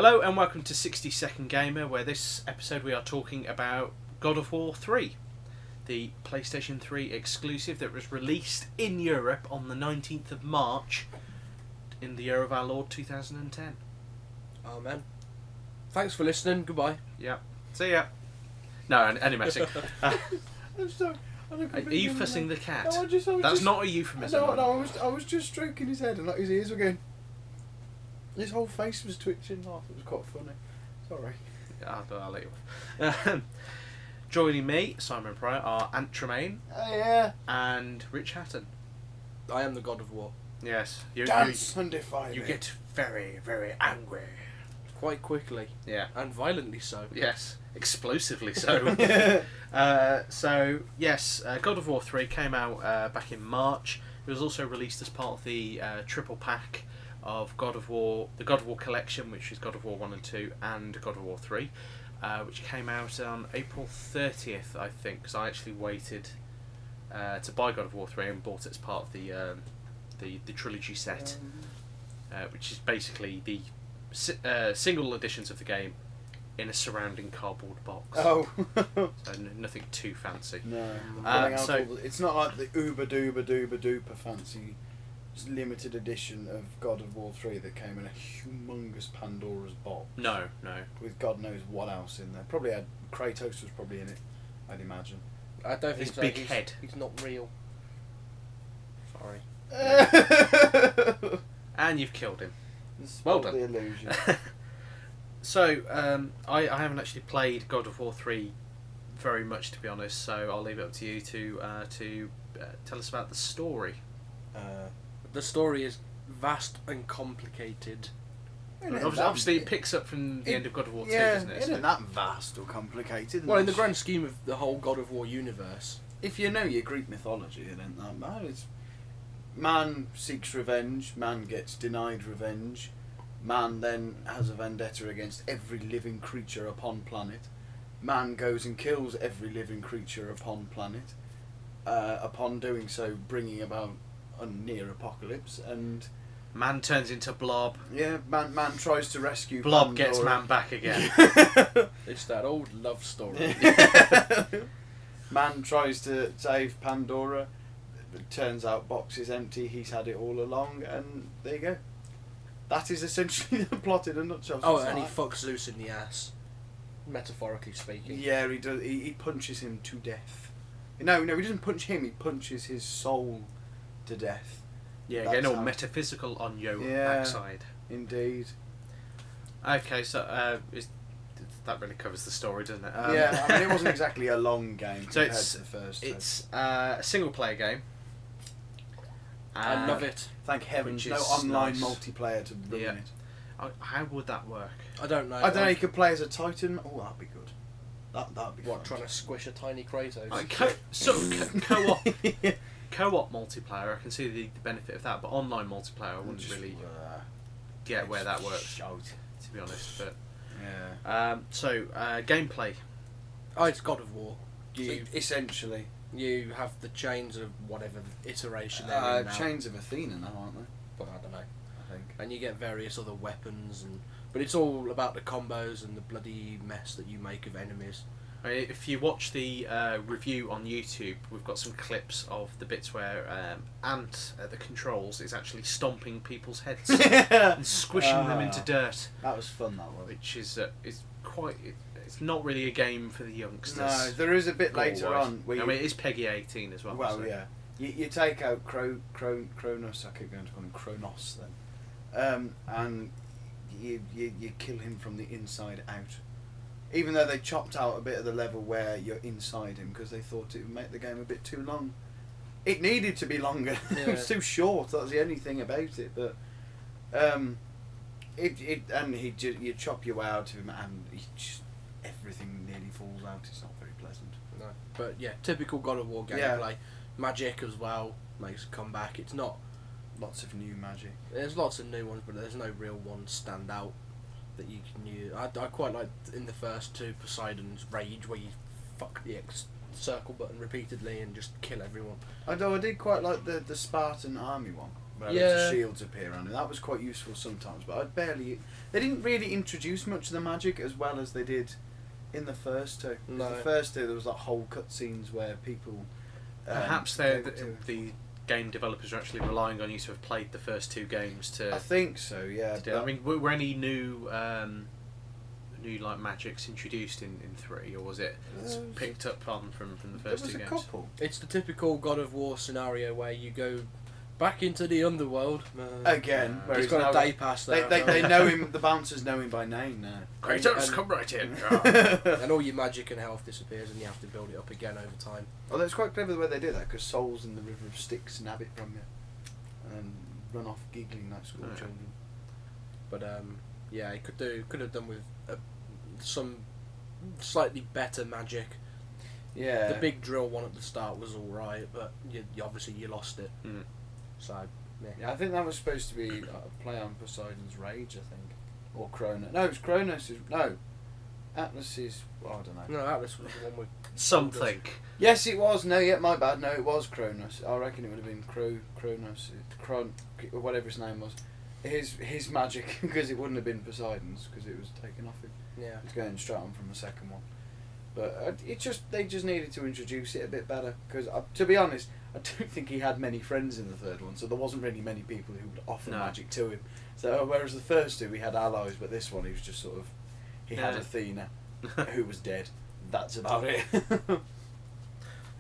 Hello and welcome to 60 Second Gamer, where this episode we are talking about God of War 3, the PlayStation 3 exclusive that was released in Europe on the 19th of March in the year of our Lord 2010. Amen. Thanks for listening. Goodbye. Yeah. See ya. No, any messing. I'm sorry. Are you fussing the cat? No, That's just, not a euphemism. No, I was just stroking his head and like his ears were going. His whole face was twitching off. It was quite funny. Sorry. I'll let you off. Joining me, Simon Pryor, are Ant Tremaine Yeah. and Rich Hatton. I am the God of War. Yes. Dance and defy You me. get very, very angry. Quite quickly. Yeah. And violently so. Yes. Explosively so. God of War 3 came out back in March. It was also released as part of the triple pack of God of War, the God of War collection, which is God of War 1 and 2 and God of War 3, which came out on April 30th, I think, because I actually waited to buy God of War 3 and bought it as part of the trilogy set, which is basically the single editions of the game in a surrounding cardboard box. Oh. So nothing too fancy. No. So it's not like the uber duper fancy limited edition of God of War 3 that came in a humongous Pandora's box. no. With God knows what else in there. Probably had Kratos was probably in it, I'd imagine. I don't His think so. big head. He's not real. Sorry. And you've killed him. Well done. The illusion. So, I haven't actually played God of War 3 very much, to be honest, so I'll leave it up to you to tell us about the story. The story is vast and complicated. Obviously, it picks up from the end of God of War 2, doesn't it? It isn't that vast or complicated. Well, in the grand scheme of the whole God of War universe. If you know your Greek mythology, it ain't that bad. It's man seeks revenge, man gets denied revenge, man then has a vendetta against every living creature upon planet. Man goes and kills every living creature upon planet. Upon doing so, bringing about a near apocalypse, and Man turns into Blob. yeah, man tries to rescue Blob Pandora. gets man back again. It's that old love story. Man tries to save Pandora. It turns out box is empty. He's had it all along, and there you go. That is essentially the plot in a nutshell. Oh, It's and he like- fucks Zeus in the ass. Metaphorically speaking. Yeah, he does. He punches him to death. No, he doesn't punch him. He punches his soul to death. Yeah, That's getting all how- metaphysical on your Yeah. backside. Indeed. Okay, so that really covers the story, doesn't it? Yeah, I mean, it wasn't exactly a long game So compared it's to the first. It's a single player game. I love it. Thank heavens, which no is online nice. multiplayer to ruin Yeah. it. How would that work? I don't know. I don't know. You could play as a Titan. Oh, that'd be good. That'd be What, fun. trying to squish a tiny Kratos? Like co-op multiplayer, I can see the benefit of that, but online multiplayer, I wouldn't really get where that works, Shout. to be honest. But Yeah. gameplay. Oh, it's God of War. Essentially. You have the chains of whatever iteration they're in now. Chains of Athena now, aren't they? But I don't know. I think. And you get various other weapons, but it's all about the combos and the bloody mess that you make of enemies. If you watch the review on YouTube, we've got some clips of the bits where Ant at the controls is actually stomping people's heads and squishing them into dirt, That was fun. That was. which is quite. It's not really a game for the youngsters. No, there is a bit later goal-wise. on. Where I mean, it is PEGI 18 as well. well, so. yeah. You take out Kronos. I keep going to call him Kronos then, and you kill him from the inside out. Even though they chopped out a bit of the level where you're inside him because they thought it would make the game a bit too long. It needed to be longer. Yeah. It was too short. That was the only thing about it. But you chop your way out of him, and everything nearly falls out. It's not very pleasant. No. But yeah, typical God of War gameplay. Yeah. Magic as well makes a comeback. It's not. Lots of new magic. There's lots of new ones, but there's no real ones stand out that you can use. I quite like in the first two Poseidon's Rage, where you fuck the X circle button repeatedly and just kill everyone. Although I did quite like the Spartan army one. where Yeah. the shields appear on it. That was quite useful sometimes, but I'd barely. They didn't really introduce much of the magic as well as they did in the first two. 'Cause No. The first two, there was like whole cutscenes where people. Perhaps gave the, it to- the game developers are actually relying on you to have played the first two games to. I think so. Yeah. to do. I mean, were any new like magics introduced in 3, or was it picked up on from the there first was two a games? couple. It's the typical God of War scenario where you go back into the underworld. Again, where He's he's got a now- day pass They, there. they know him. The bouncers know him by name now. Kratos, And- come right in. And all your magic and health disappears, and you have to build it up again over time. Although it's quite clever the way they do that, because souls in the river of Styx nab it from you, and run off giggling like school Oh, yeah. children. But yeah, he could have done with some slightly better magic. Yeah. The big drill one at the start was all right, but you obviously you lost it. Mm. So yeah. Yeah, I think that was supposed to be a play on Poseidon's Rage, I think, or Kronos. No, it was Kronos. No, Atlas is. Well, I don't know. No, Atlas was the one with Something. Yes, it was. No, yeah, my bad. No, it was Kronos. I reckon it would have been Kronos, whatever his name was. His magic, because it wouldn't have been Poseidon's, because it was taken off him. yeah. It's going straight on from the second one. But they just needed to introduce it a bit better, because to be honest, I don't think he had many friends in the third one, so there wasn't really many people who would offer No. magic to him. So whereas the first two we had allies, but this one he was just sort of he had Yeah. Athena, who was dead. That's about it.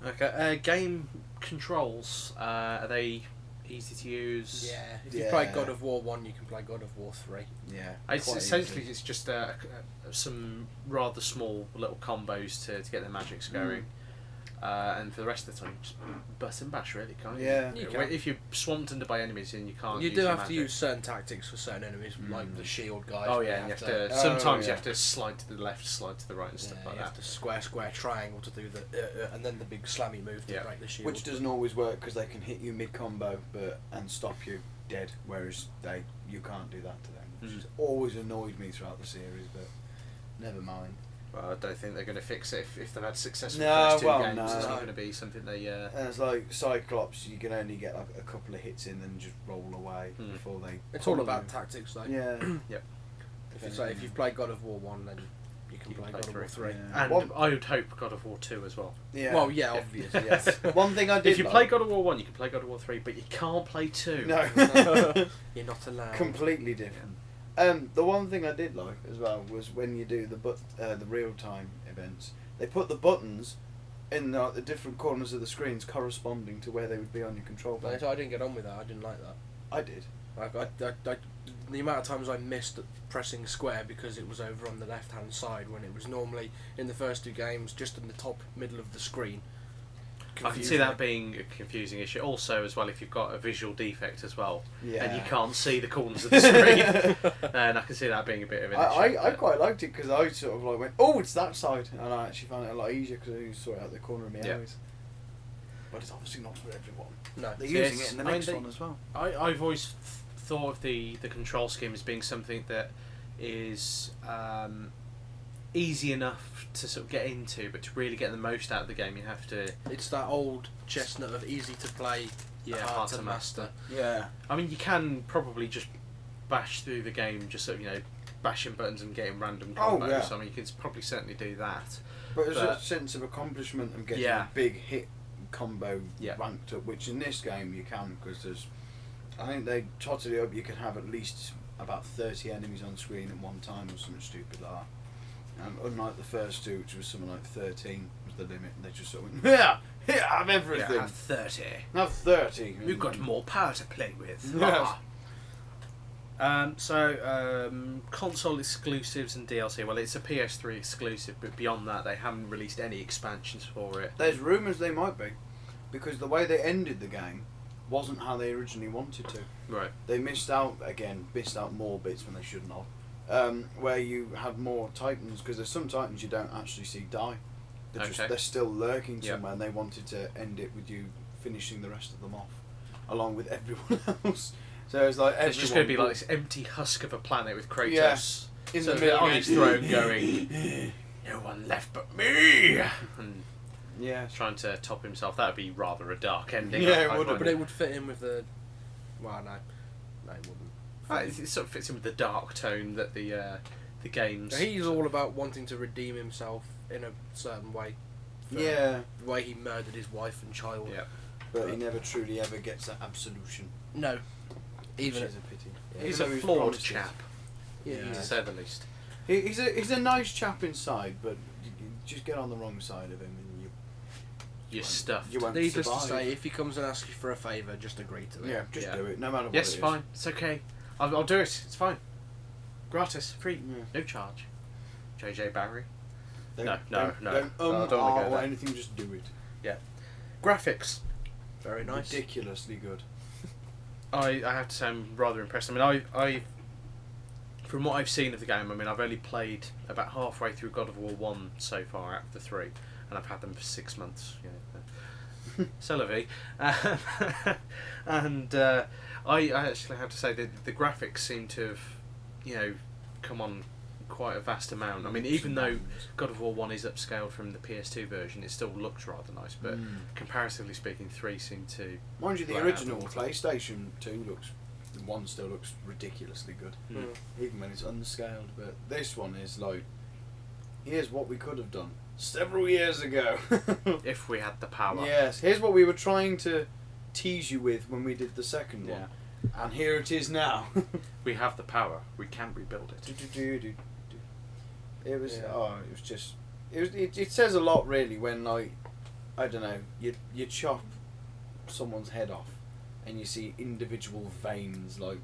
Okay. Game controls. Are they easy to use? Yeah. If you Yeah. play God of War 1, you can play God of War 3. Yeah, It's quite essentially easy. it's just some rather small little combos to get the magics going, and for the rest of the time, just bust and bash really, can't you? Yeah. You can. If you're swamped under by enemies and you can't, You use do your have to magic. use certain tactics for certain enemies, like the shield guys. Oh where yeah, and you have to. Oh, Sometimes you yeah. have to slide to the left, slide to the right, and Yeah, stuff you like have that. to square triangle to do the and then the big slammy move to Yeah. break the shield. Which doesn't always work because they can hit you mid combo, and stop you dead, whereas you can't do that to them, which has always annoyed me throughout the series. But never mind. Well, I don't think they're going to fix it if they've had success with No, the first two well, games. no. It's not going to be something they. And it's like Cyclops, you can only get like a couple of hits in and just roll away before they. It's all pull about you. tactics, though. Yeah. If you've played God of War 1, then you can play God of War 3. Yeah. And One- I would hope God of War 2 as well. Yeah. Well, yeah, obviously, yes. One thing I did. If you like- play God of War 1, you can play God of War 3, but you can't play 2. No. You're not allowed. Completely different. The one thing I did like as well was when you do the real time events, they put the buttons in the different corners of the screens corresponding to where they would be on your control No, pad. I didn't get on with that. I didn't like that. I did. The amount of times I missed pressing square because it was over on the left hand side when it was normally in the first two games just in the top middle of the screen. I can see that being a confusing issue. Also, as well, if you've got a visual defect as well, Yeah. and you can't see the corners of the screen, then I can see that being a bit of an issue. I quite liked it because I sort of like went, oh, it's that side, and I actually found it a lot easier because I saw it out the corner of my Yeah. eyes. But it's obviously not for everyone. No. They're Yes, using it in the I mean, next they- one as well. I've always thought of the control scheme as being something that is easy enough to sort of get into, but to really get the most out of the game, you have to It's that old chestnut of easy to play, hard to master. Yeah. I mean, you can probably just bash through the game, just sort of, bashing buttons and getting random Oh, combos. yeah. I mean, you can probably certainly do that. But there's a But- sense of accomplishment of getting Yeah. a big hit combo Yeah. ranked up, which in this game you can, because I think they totted it up. You can have at least about 30 enemies on screen at one time or something stupid like that. Unlike the first two, which was something like 13 was the limit, they just sort of went, here, have everything. Yeah, have 30. Have 30. We've got more power to play with. Yes. Console exclusives and DLC. Well, it's a PS3 exclusive, but beyond that, they haven't released any expansions for it. There's rumours they might be, because the way they ended the game wasn't how they originally wanted to. Right. They missed out more bits when they shouldn't have. Where you had more Titans, because there's some Titans you don't actually see die. They're still lurking Yep. somewhere, and they wanted to end it with you finishing the rest of them off, along with everyone else. So it's like It's just going to be everyone like this empty husk of a planet with Kratos in sort the of middle on his throne going, no one left but me! And yeah. trying to top himself. That would be rather a dark ending. Yeah, it I would have find But it would fit in with the Well, no, it wouldn't. It sort of fits in with the dark tone that the games. He's all about wanting to redeem himself in a certain way. For Yeah, the way he murdered his wife and child. Yeah. but he never truly ever gets that absolution. No. Even Which is a pity. He's Even a though flawed promised it. chap, yeah. to say the least. He's a nice chap inside, but you just get on the wrong side of him and You're stuffed. you won't Needless to survive. say, if he comes and asks you for a favour, just agree to it. Yeah, just Yeah. do it, no matter what Yes, it is. fine. It's okay. I'll do it. It's fine. Gratis, free, Yeah. no charge. JJ Barry. Don't, No. Don't, I don't wanna go or there. anything, just do it. Graphics. Very nice. Ridiculously good. I have to say I'm rather impressed. I mean, I from what I've seen of the game, I mean, I've only played about halfway through God of War 1 so far out of the 3, and I've had them for 6 months. You know, c'est la vie. And I actually have to say that the graphics seem to have, you know, come on quite a vast amount. I mean, even though God of War 1 is upscaled from the PS2 version, it still looks rather nice, but comparatively speaking, 3 seemed to... Mind you, the Right, original I thought- PlayStation 2 looks... The 1 still looks ridiculously good. Mm. Even when it's unscaled, but this one is like... Here's what we could have done several years ago. If we had the power. Yes, here's what we were trying to tease you with when we did the second Yeah. one. And here it is now. We have the power. We can rebuild it. It was Yeah. it was just it says a lot really when, like, I don't know, you chop someone's head off and you see individual veins like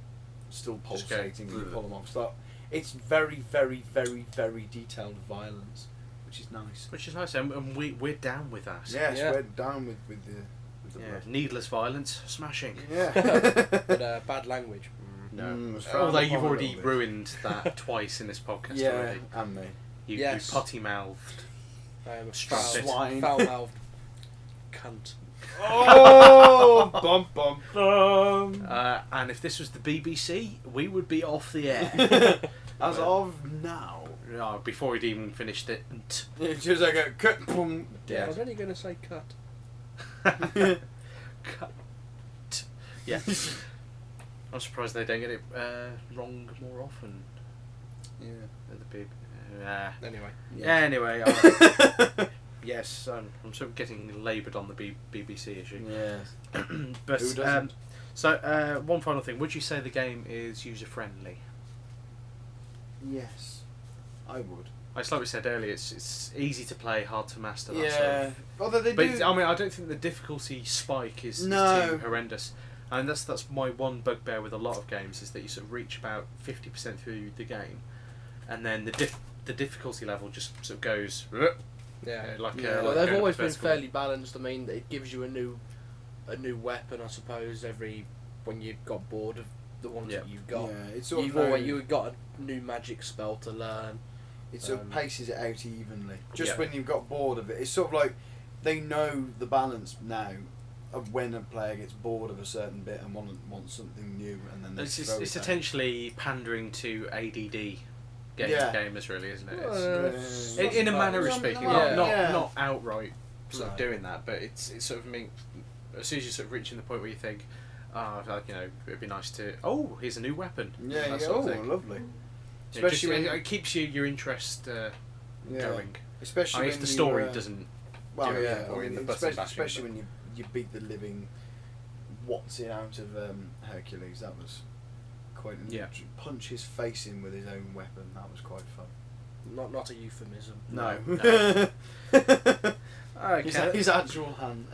still Just go pulsating and you bleh. pull them off. So it's very, very, very, very detailed violence, which is nice. Which is nice, and we're down with that. Yes, Yeah. we're down with the Yeah, blood. needless violence, smashing. Yeah. But bad language. No. it's frowned Although upon you've a already little bit. ruined that twice in this podcast Yeah, already. and me. You Yes. potty mouthed. I am a Stop it. Swine. foul-mouthed cunt. Oh, bum bum bum. And if this was the BBC, we would be off the air. As of now, No, before we'd even finished it. it's just like a cut. Boom. I was only going to say cut. Cut. Yeah. I'm surprised they don't get it wrong more often. Yeah. Than the BBC. Anyway. Anyway, yes, I'm sort of getting laboured on the BBC issue. Yes. But Who doesn't? so one final thing: would you say the game is user friendly? Yes. I would. Like we said earlier, it's easy to play, hard to master. That sort Yeah. of, Although they but do. I mean, I don't think the difficulty spike is No. too horrendous. And that's my one bugbear with a lot of games is that you sort of reach about 50% through the game, and then the difficulty level just sort of goes Yeah. like Yeah. Well, like they've going always to been vertical. fairly balanced. I mean, it gives you a new weapon, I suppose, when you got bored of the ones Yeah. that you've got. Yeah, it's sort You've of always you got a new magic spell to learn. it sort of paces it out evenly. Just Yeah. when you've got bored of it, it's sort of like they know the balance now of when a player gets bored of a certain bit and wants something new, and then they It's throw it's it out. potentially pandering to ADD Yeah. gamers, really, isn't it? Yeah. In a manner of Yeah. speaking, Yeah. not outright sort of No. doing that, but it's sort of as soon as you're sort of reaching the point where you think, it'd be nice to. Oh, here's a new weapon. Yeah, that yeah. sort of Oh, thing. lovely. It Especially just- when it keeps your interest Yeah. going. Especially I mean, when if the you, story doesn't. Well, do it yeah. for you, the button especially, bashing, especially but- when you beat the living what's it out of Hercules. That was quite. Yeah. Punch his face in with his own weapon. That was quite fun. Not a euphemism. No. No. Okay. His actual hand,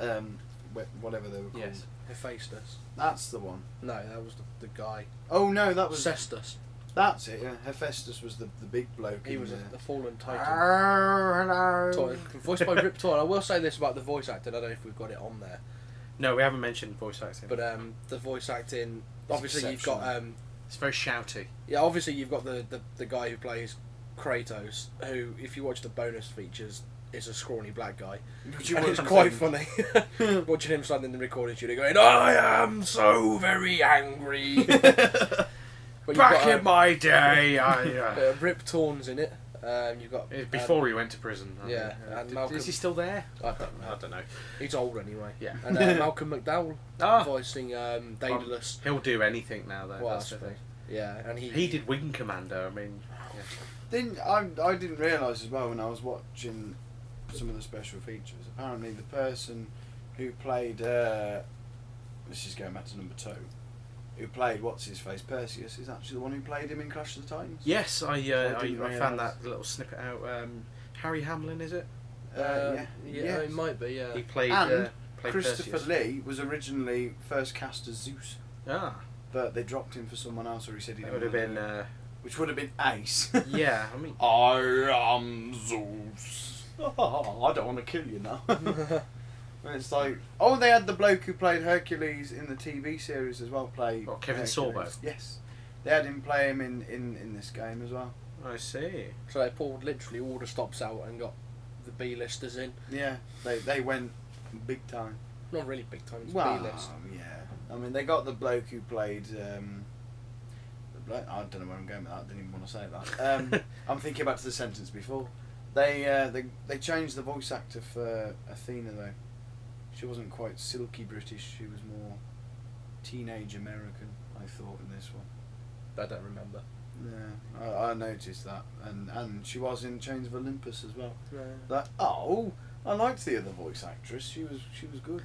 whatever they were called. Yes. Hephaestus. That's the one. No, that was the guy. Oh no, that was. Cestus. That's it. Yeah, Hephaestus was the big bloke. He in was there. a fallen titan. Hello. Voiced by Rip Torn. I will say this about the voice acting. I don't know if we've got it on there, No, we haven't mentioned voice acting. but the voice acting. Obviously, you've got it's very shouty. yeah. Obviously, you've got the guy who plays Kratos, who, if you watch the bonus features, is a scrawny black guy. And it's quite funny watching him standing in the recording studio going, "I am so very angry." But you've Back got, in my day, I. Rip Torn's in it. You've got Before he went to prison. I yeah, think. and Malcolm. Is he still there? I don't know. He's old anyway. Yeah. And Malcolm McDowell voicing Daedalus. He'll do anything now, though. Well, that's the thing. Yeah, and He did Wing Commander. I mean, I didn't realise as well when I was watching some of the special features. Apparently, the person who played this is going back to number 2. Who played what's his face Perseus is actually the one who played him in Clash of the Titans. yes, I didn't found realise. that little snippet out. Harry Hamlin, is it? yeah, Yes. it might be. Yeah. He played. And Played Christopher Perseus. Lee was originally first cast as Zeus, Ah, but they dropped him for someone else, or he said he that didn't. would have want been. to do it, which would have been ace. Yeah, I mean, I am Zeus. I don't want to kill you now. And it's like, oh, they had the bloke who played Hercules in the TV series as well. Play What, Kevin Hercules. Sorbo? Yes, they had him play him in this game as well. I see. So they pulled literally all the stops out and got the B-listers in. Yeah, they went big time. Not really big time. It's Well, B-list. yeah. I mean, they got the bloke who played. I don't know where I'm going with that. I didn't even want to say that. I'm thinking back to the sentence before. They changed the voice actor for Athena though. She wasn't quite silky British. She was more teenage American. I thought in this one. I don't remember. Yeah, I noticed that, and she was in Chains of Olympus as well. No. That I liked the other voice actress. She was good.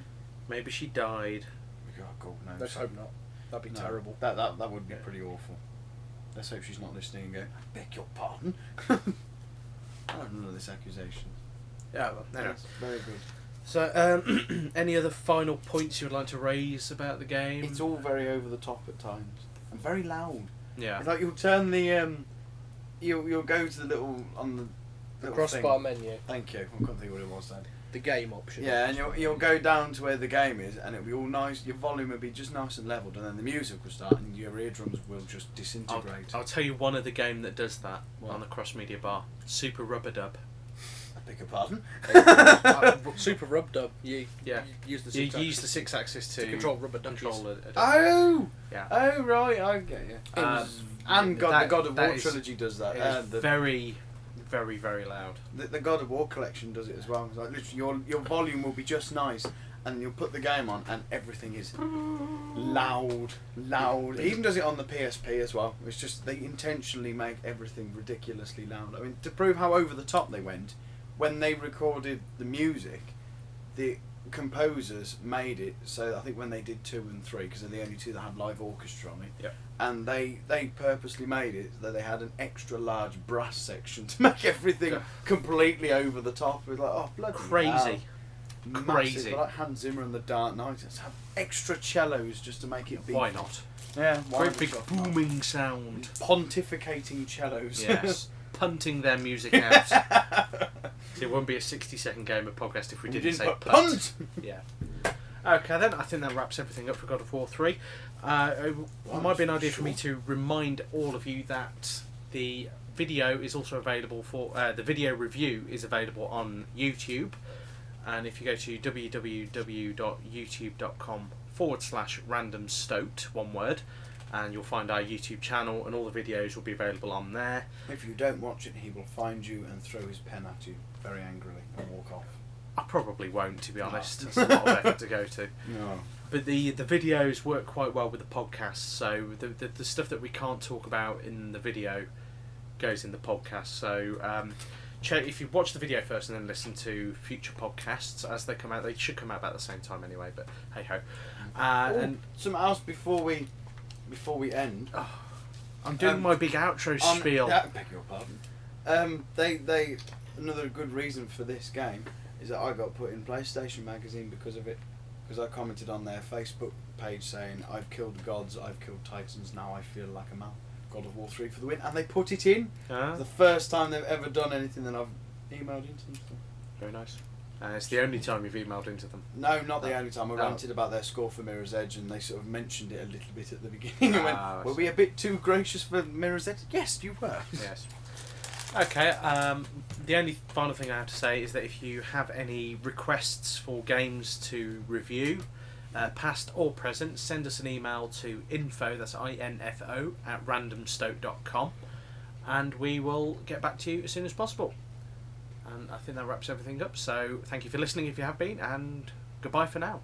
Maybe she died. Oh God, no. Let's hope not. That'd be No, terrible. That would be Yeah. pretty awful. Let's hope she's not listening and going, I beg your pardon. I don't know this accusation. Yeah, well, anyway. That's very good. So, any other final points you would like to raise about the game? It's all very over the top at times and very loud. Yeah. It's like you'll turn the you'll go to the little on the The little crossbar thing. menu, Thank you. I couldn't think what it was then. the game option. Yeah, and you'll go down to where the game is, and it'll be all nice. Your volume will be just nice and leveled, and then the music will start, and your eardrums will just disintegrate. I'll tell you one other game that does that What? on the cross media bar. Super Rubber Dub. I beg your pardon. Super rub dub. You use the You six use the 6-axis to control rubber duckies. control a Oh, Yeah. oh right, I get you. And the God of War is- trilogy does that. It is The, very, very, very loud. the God of War collection does it as well. It's like literally, your volume will be just nice, and you'll put the game on, and everything is loud. It even does it on the PSP as well. It's just they intentionally make everything ridiculously loud. I mean, to prove how over the top they went, when they recorded the music, the composers made it so I think when they did 2 and 3, because they're the only 2 that had live orchestra on it. Yep. And they purposely made it that they had an extra large brass section to make everything Yeah. completely over the top. It was like, oh, bloody Crazy. hell. Crazy. Massive, like Hans Zimmer and the Dark Knight. Let's have extra cellos just to make it beat. Why not? Yeah, why Very not? big booming sound. Pontificating cellos. Yes. Punting their music out. So it wouldn't be a 60-second game of podcast if we You didn't, didn't say put punt. punt. Yeah. Okay, then I think that wraps everything up for God of War 3. It might be an idea for me to remind all of you that the video is also available for the video review is available on YouTube, and if you go to www.youtube.com/randomstote, one word, and you'll find our YouTube channel, and all the videos will be available on there. If you don't watch it, he will find you and throw his pen at you very angrily and walk off. I probably won't, to be honest. It's a lot of effort to go to. No. But the videos work quite well with the podcast, so the stuff that we can't talk about in the video goes in the podcast. So check if you watch the video first and then listen to future podcasts as they come out. They should come out about the same time anyway, but hey ho. And Something else before we end. I'm doing my big outro spiel. I beg your pardon. They another good reason for this game is that I got put in PlayStation Magazine because of it. Because I commented on their Facebook page saying, I've killed gods, I've killed titans, now I feel like a man. God of War 3 for the win. And they put it in. The first time they've ever done anything that I've emailed into them. Very nice. It's the only time you've emailed into them. No, not the only time. I No. ranted about their score for Mirror's Edge, and they sort of mentioned it a little bit at the beginning. And went, I were see. we a bit too gracious for Mirror's Edge? Yes, you were. Yes. Okay, the only final thing I have to say is that if you have any requests for games to review, past or present, send us an email to info, that's info, @randomstoke.com. and we will get back to you as soon as possible. And I think that wraps everything up. So thank you for listening if you have been, and goodbye for now.